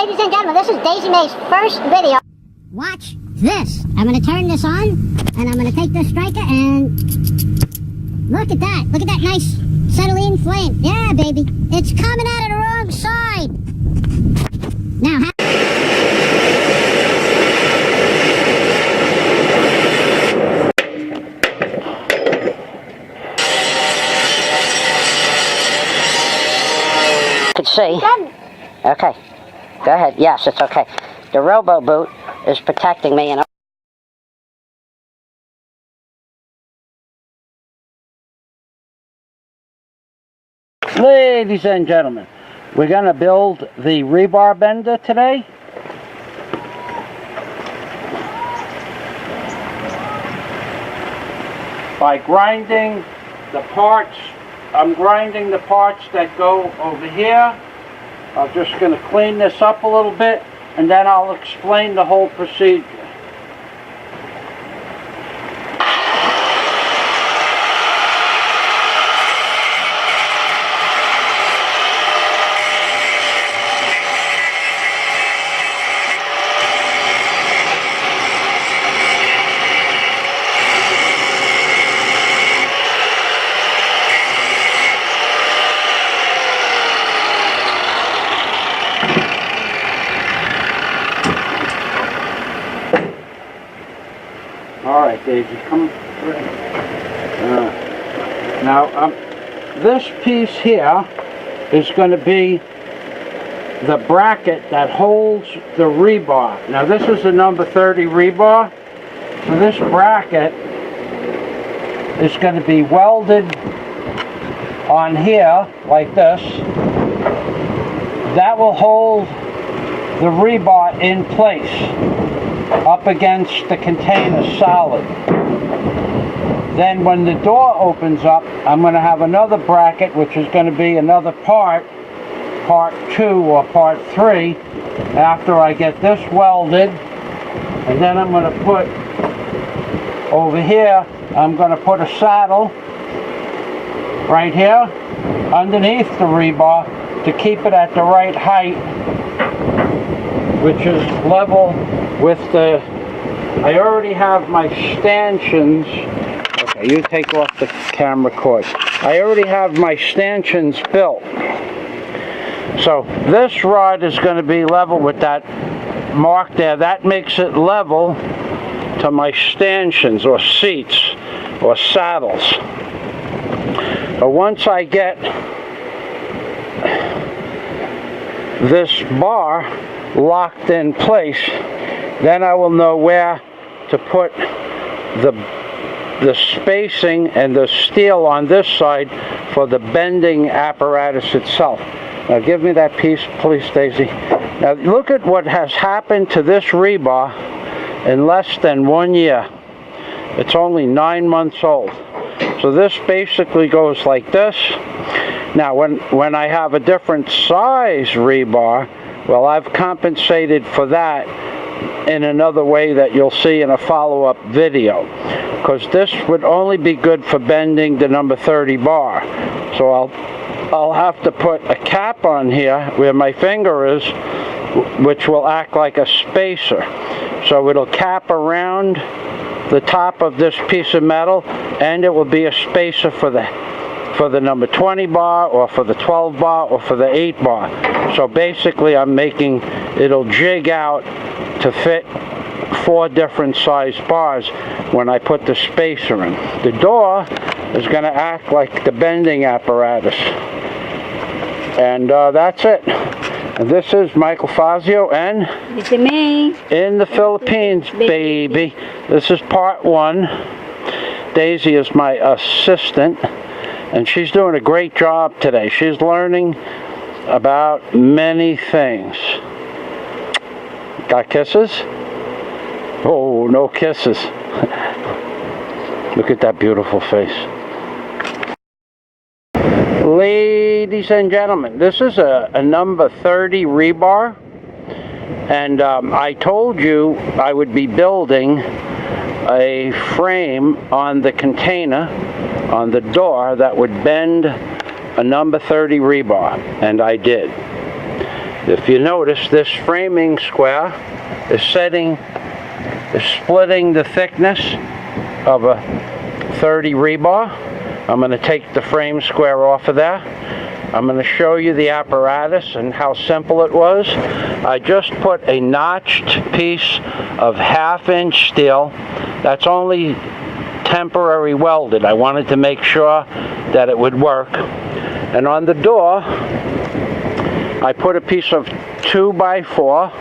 ladies and gentlemen, this is Daisy Mae's first video. Watch this. I'm going to turn this on, and I'm going to take this striker, and look at that. Look at that nice acetylene flame. Yeah, baby. It's coming out of the wrong side. Now, can see. Okay, go ahead. Yes, it's okay. The robo boot is protecting me, and ladies and gentlemen, we're going to build the rebar bender today. By grinding the parts. I'm grinding the parts that go over here. I'm just going to clean this up a little bit, and then I'll explain the whole procedure. All right, Daisy, come through. Now, this piece here is going to be the bracket that holds the rebar. Now, this is the number 30 rebar. So this bracket is going to be welded on here like this. That will hold the rebar in place up against the container solid. Then when the door opens up, I'm going to have another bracket, which is going to be another part 2 or part 3, after I get this welded. And then I'm going to put over here, I'm going to put a saddle right here underneath the rebar to keep it at the right height, which is level with the, I already have my stanchions. Okay, you take off the camera cord. I already have my stanchions built. So this rod is going to be level with that mark there. That makes it level to my stanchions or seats or saddles. But once I get this bar locked in place, then I will know where to put the spacing and the steel on this side for the bending apparatus itself. Now give me that piece, please, Daisy. Now look at what has happened to this rebar in less than 1 year. It's only 9 months old. So this basically goes like this. Now when I have a different size rebar, well, I've compensated for that in another way that you'll see in a follow-up video, because this would only be good for bending the number 30 bar. So I'll have to put a cap on here where my finger is, which will act like a spacer. So it'll cap around the top of this piece of metal, and it will be a spacer for the number 20 bar, or for the 12 bar, or for the 8 bar. So basically I'm making, it'll jig out to fit 4 different size bars when I put the spacer in. The door is going to act like the bending apparatus. And that's it. And this is Michael Fazio and Daisy Mae in the Philippines, baby. This is part 1. Daisy is my assistant, and she's doing a great job today. She's learning about many things. Got kisses? Oh, no kisses. Look at that beautiful face. Ladies and gentlemen, this is a number 30 rebar. And I told you I would be building a frame on the container, on the door, that would bend a number 30 rebar. And I did. if you notice, this framing square is splitting the thickness of a 30 rebar. I'm going to take the frame square off of there. I'm going to show you the apparatus and how simple it was. I just put a notched piece of 1/2-inch steel. That's only temporary welded. I wanted to make sure that it would work. And on the door, I put a piece of 2x4,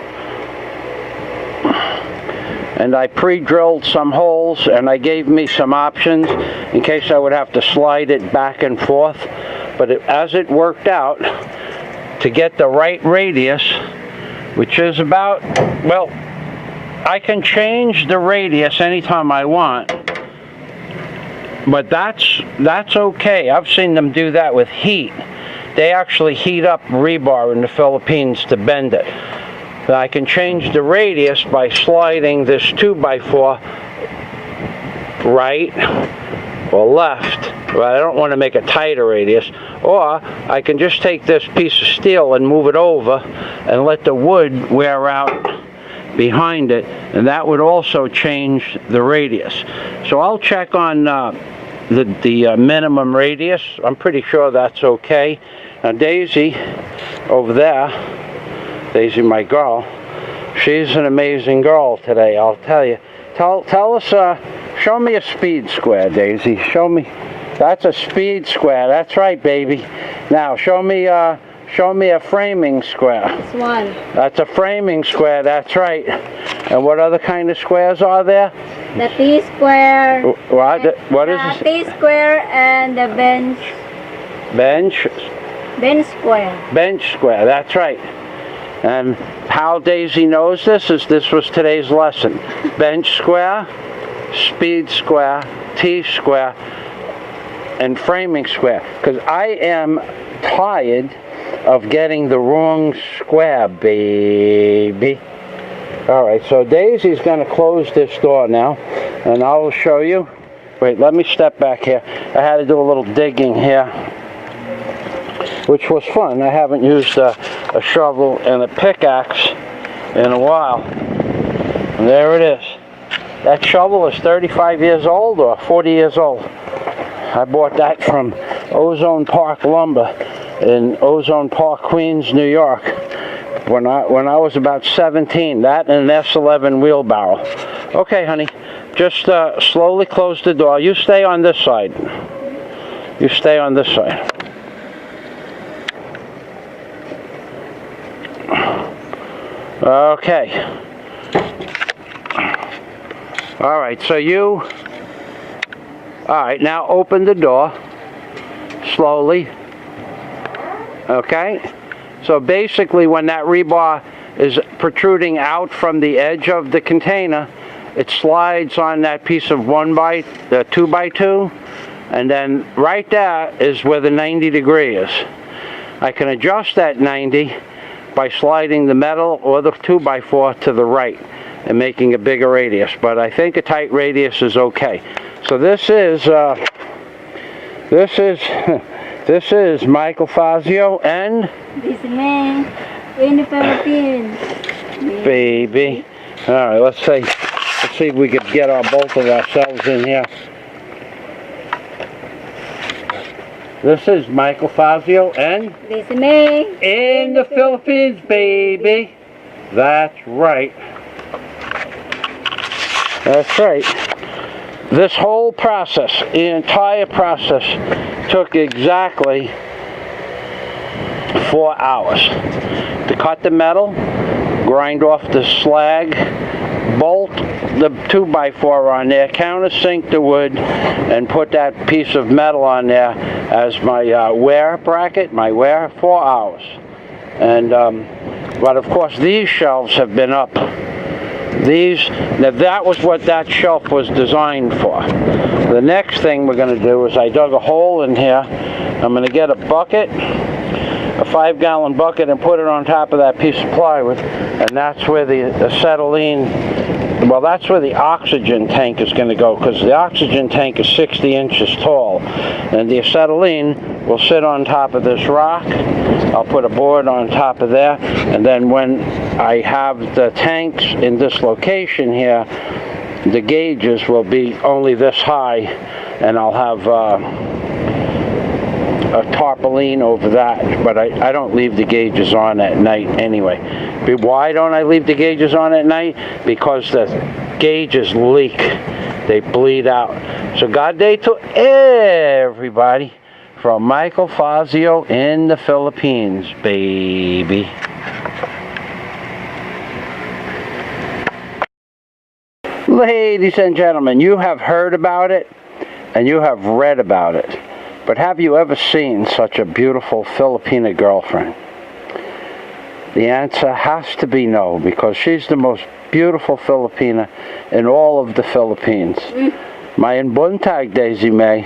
and I pre-drilled some holes, and I gave me some options in case I would have to slide it back and forth. But as it worked out, to get the right radius, which is about, well, I can change the radius anytime I want, but that's okay. I've seen them do that with heat. They actually heat up rebar in the Philippines to bend it. But I can change the radius by sliding this 2x4 right or left. Well, I don't want to make a tighter radius. Or I can just take this piece of steel and move it over and let the wood wear out behind it, and that would also change the radius. So I'll check on the minimum radius. I'm pretty sure that's okay. Now Daisy over there, Daisy, my girl, she's an amazing girl today, I'll tell you. Tell us, show me a speed square, Daisy. Show me. That's a speed square. That's right, baby. Now show me a framing square. This one. That's a framing square. That's right. And what other kind of squares are there? The T-square. What? What is The this? T-square and the bench. Bench. Bench square. Bench square. That's right. And how Daisy knows this was today's lesson. Bench square, speed square, T-square, and framing square. Because I am tired of getting the wrong square, baby. Alright, so Daisy's going to close this door now, and I'll show you. Wait, let me step back here. I had to do a little digging here, which was fun. I haven't used a shovel and a pickaxe in a while. And there it is. That shovel is 35 years old or 40 years old. I bought that from Ozone Park Lumber in Ozone Park, Queens, New York, when I was about 17. That and an S11 wheelbarrow. Okay, honey, just slowly close the door. You stay on this side. You stay on this side. Okay. All right, so you... All right, now open the door slowly. Okay? So basically when that rebar is protruding out from the edge of the container, it slides on that piece of 2x2, and then right there is where the 90 degree is. I can adjust that 90 by sliding the metal or the 2x4 to the right and making a bigger radius, but I think a tight radius is okay. So this is Michael Fazio and This man in the Philippines. baby. All right, let's see if we could get both of ourselves in here. This is Michael Fazio and This man in the Philippines, baby. That's right. That's right. This whole process, the entire process, took exactly 4 hours. To cut the metal, grind off the slag, bolt the 2x4 on there, countersink the wood, and put that piece of metal on there as my wear bracket, 4 hours. And, but of course these shelves have been up. Now that was what that shelf was designed for. The next thing we're going to do is I dug a hole in here. I'm going to get a bucket, a 5-gallon bucket, and put it on top of that piece of plywood, and that's where the acetylene, well, that's where the oxygen tank is going to go, because the oxygen tank is 60 inches tall, and the acetylene will sit on top of this rock. I'll put a board on top of there, and then when I have the tanks in this location here, the gauges will be only this high, and I'll have a tarpaulin over that, but I don't leave the gauges on at night anyway. But why don't I leave the gauges on at night? Because the gauges leak. They bleed out. So God day to everybody from Michael Fazio in the Philippines, baby. Ladies and gentlemen, you have heard about it and you have read about it. But have you ever seen such a beautiful Filipina girlfriend? The answer has to be no, because she's the most beautiful Filipina in all of the Philippines. Mayan buntag, Daisy May.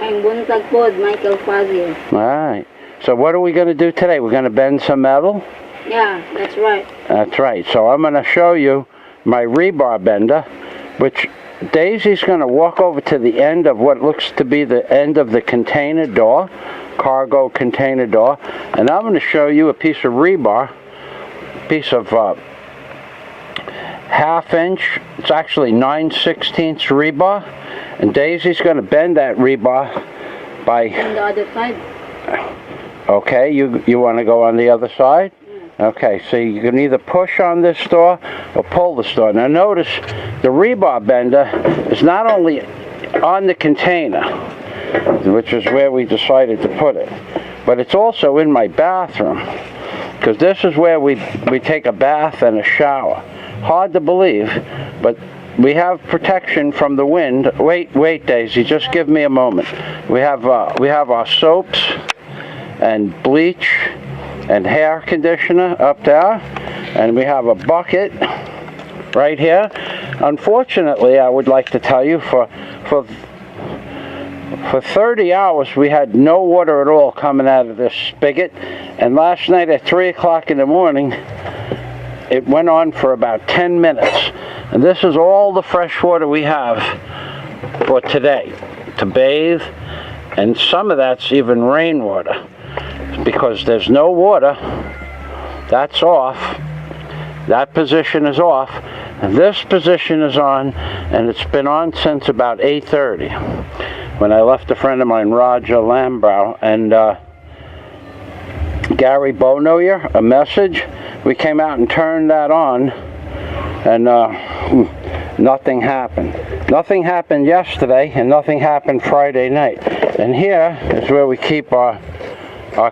Ang buntag po, Michael Fazio. Alright. So what are we going to do today? We're going to bend some metal? Yeah, that's right. That's right. So I'm going to show you my rebar bender, which Daisy's going to walk over to the end of what looks to be the end of the container door, cargo container door, and I'm going to show you a piece of rebar, piece of half inch, it's actually 9/16 rebar, and Daisy's going to bend that rebar by... On the other side. Okay, you want to go on the other side? Okay, so you can either push on this door or pull this door. Now notice the rebar bender is not only on the container, which is where we decided to put it, but it's also in my bathroom, because this is where we take a bath and a shower. Hard to believe, but we have protection from the wind. Wait, Daisy, just give me a moment. We have our soaps and bleach and hair conditioner up there, and we have a bucket right here. Unfortunately, I would like to tell you, for 30 hours we had no water at all coming out of this spigot, and last night at 3 o'clock in the morning it went on for about 10 minutes, and this is all the fresh water we have for today to bathe, and some of that's even rainwater. Because there's no water, that's off, that position is off, and this position is on, and it's been on since about 8:30 when I left a friend of mine, Roger Lambrow, and Gary Bonoyer a message. We came out and turned that on, and nothing happened. Nothing happened yesterday, and nothing happened Friday night. And here is where we keep our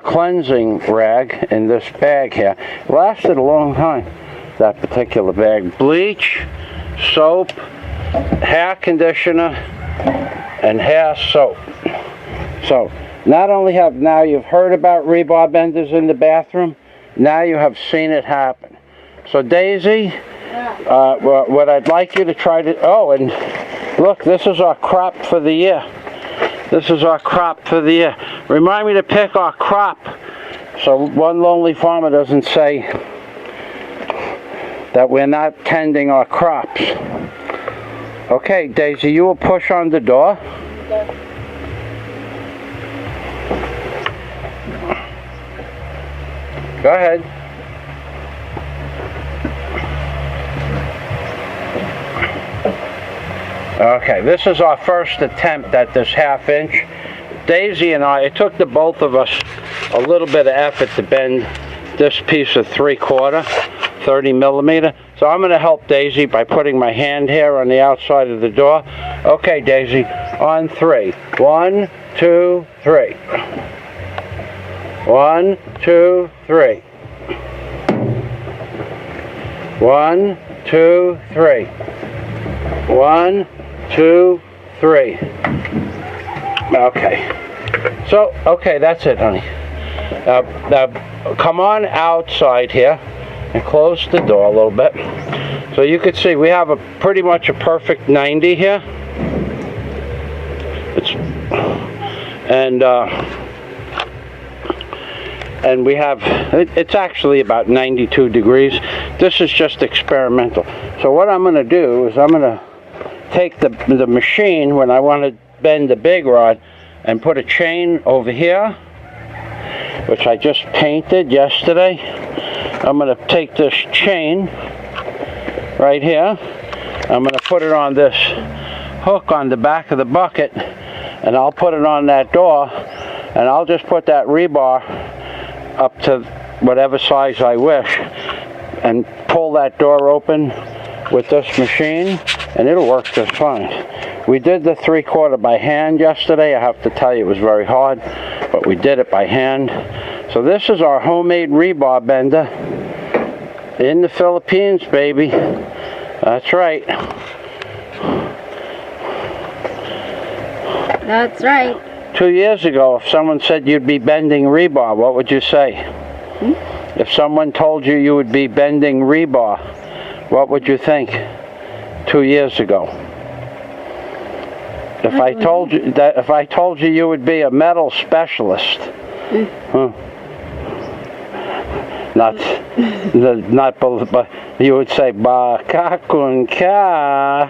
cleansing rag in this bag here. It lasted a long time, that particular bag. Bleach, soap, hair conditioner, and hair soap. So not only have now you've heard about rebar benders in the bathroom, now you have seen it happen. So Daisy, what I'd like you to try to, and look, this is our crop for the year. This is our crop for the year. Remind me to pick our crop, so one lonely farmer doesn't say that we're not tending our crops. Okay, Daisy, you will push on the door. Go ahead. Okay, this is our first attempt at this half inch. Daisy and I, it took the both of us a little bit of effort to bend this piece of 3/4, 30 millimeter. So I'm going to help Daisy by putting my hand here on the outside of the door. Okay, Daisy, on 3. 1, 2, 3. 1, 2, 3. 1, 2, 3. 1, 2, 3. Okay. So, okay, that's it, honey. Now, come on outside here and close the door a little bit. So you can see we have pretty much a perfect 90 here. And we have, it's actually about 92 degrees. This is just experimental. So what I'm going to do is I'm going to take the machine, when I want to bend the big rod, and put a chain over here, which I just painted yesterday. I'm going to take this chain right here. I'm going to put it on this hook on the back of the bucket, and I'll put it on that door, and I'll just put that rebar up to whatever size I wish and pull that door open with this machine, and it'll work just fine. We did the 3/4 by hand yesterday. I have to tell you, it was very hard, but we did it by hand. So this is our homemade rebar bender in the Philippines, baby. That's right. That's right. 2 years ago, if someone said you'd be bending rebar, what would you say? If someone told you you would be bending rebar, what would you think 2 years ago? If I told you you would be a metal specialist, not but you would say ba ka kun ka.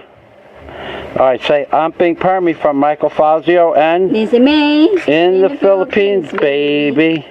All right, say Amping Permi from Michael Fazio and This is me. in the Philippines, baby.